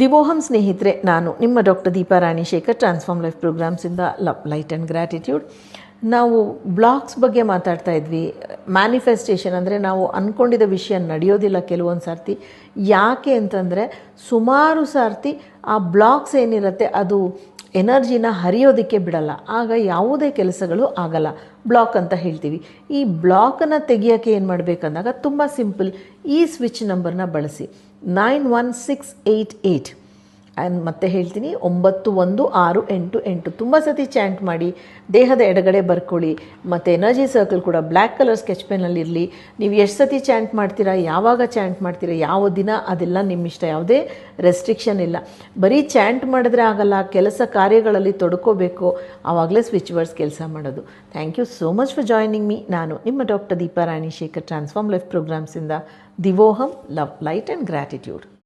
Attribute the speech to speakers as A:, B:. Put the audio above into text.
A: ದಿವೋಹಂ ಸ್ನೇಹಿತರೆ, ನಾನು ನಿಮ್ಮ doctor Deepa Ranishekhar, transform life ಪ್ರೋಗ್ರಾಮ್ಸಿಂದ ಲವ್, ಲೈಟ್ ಆ್ಯಂಡ್ ಗ್ರ್ಯಾಟಿಟ್ಯೂಡ್. ನಾವು ಬ್ಲಾಕ್ಸ್ ಬಗ್ಗೆ ಮಾತಾಡ್ತಾ ಇದ್ವಿ. ಮ್ಯಾನಿಫೆಸ್ಟೇಷನ್ ಅಂದರೆ ನಾವು ಅಂದ್ಕೊಂಡಿದ್ದ ವಿಷಯ ನಡೆಯೋದಿಲ್ಲ ಕೆಲವೊಂದು ಸರ್ತಿ. ಯಾಕೆ ಅಂತಂದರೆ ಸುಮಾರು ಸರ್ತಿ ಆ ಬ್ಲಾಕ್ಸ್ ಏನಿರುತ್ತೆ ಅದು ಎನರ್ಜಿನ ಹರಿಯೋದಕ್ಕೆ ಬಿಡಲ್ಲ. ಆಗ ಯಾವುದೇ ಕೆಲಸಗಳು ಆಗಲ್ಲ, ಬ್ಲಾಕ್ ಅಂತ ಹೇಳ್ತೀವಿ. ಈ ಬ್ಲಾಕನ್ನು ತೆಗಿಯೋಕ್ಕೆ ಏನು ಮಾಡಬೇಕಂದಾಗ ತುಂಬ ಸಿಂಪಲ್, ಈ ಸ್ವಿಚ್ ನಂಬರ್ನ ಬಳಸಿ 91688. ಮತ್ತೆ ಹೇಳ್ತೀನಿ 916888. ತುಂಬ ಸತಿ ಚಾಂಟ್ ಮಾಡಿ, ದೇಹದ ಎಡಗಡೆ ಬರ್ಕೊಳ್ಳಿ. ಮತ್ತು ಎನರ್ಜಿ ಸರ್ಕಲ್ ಕೂಡ ಬ್ಲ್ಯಾಕ್ ಕಲರ್ ಸ್ಕೆಚ್ ಪೆನ್ನಲ್ಲಿರಲಿ. ನೀವು ಎಷ್ಟು ಸತಿ ಚಾಂಟ್ ಮಾಡ್ತೀರಾ, ಯಾವಾಗ ಚಾಂಟ್ ಮಾಡ್ತೀರಾ, ಯಾವ ದಿನ, ಅದೆಲ್ಲ ನಿಮ್ಮ ಇಷ್ಟ, ಯಾವುದೇ ರೆಸ್ಟ್ರಿಕ್ಷನ್ ಇಲ್ಲ. ಬರೀ ಚಾಂಟ್ ಮಾಡಿದ್ರೆ ಆಗಲ್ಲ, ಕೆಲಸ ಕಾರ್ಯಗಳಲ್ಲಿ ತೊಡ್ಕೋಬೇಕು, ಆವಾಗಲೇ ಸ್ವಿಚ್ ವರ್ಡ್ಸ್ ಕೆಲಸ ಮಾಡೋದು. Thank you so much for joining me. ನಾನು ನಿಮ್ಮ doctor Deepa Ranishekhar, transform life ಪ್ರೋಗ್ರಾಮ್ಸಿಂದ. ದಿವೋಹಂ, ಲವ್, ಲೈಟ್ ಆ್ಯಂಡ್ ಗ್ರ್ಯಾಟಿಟ್ಯೂಡ್.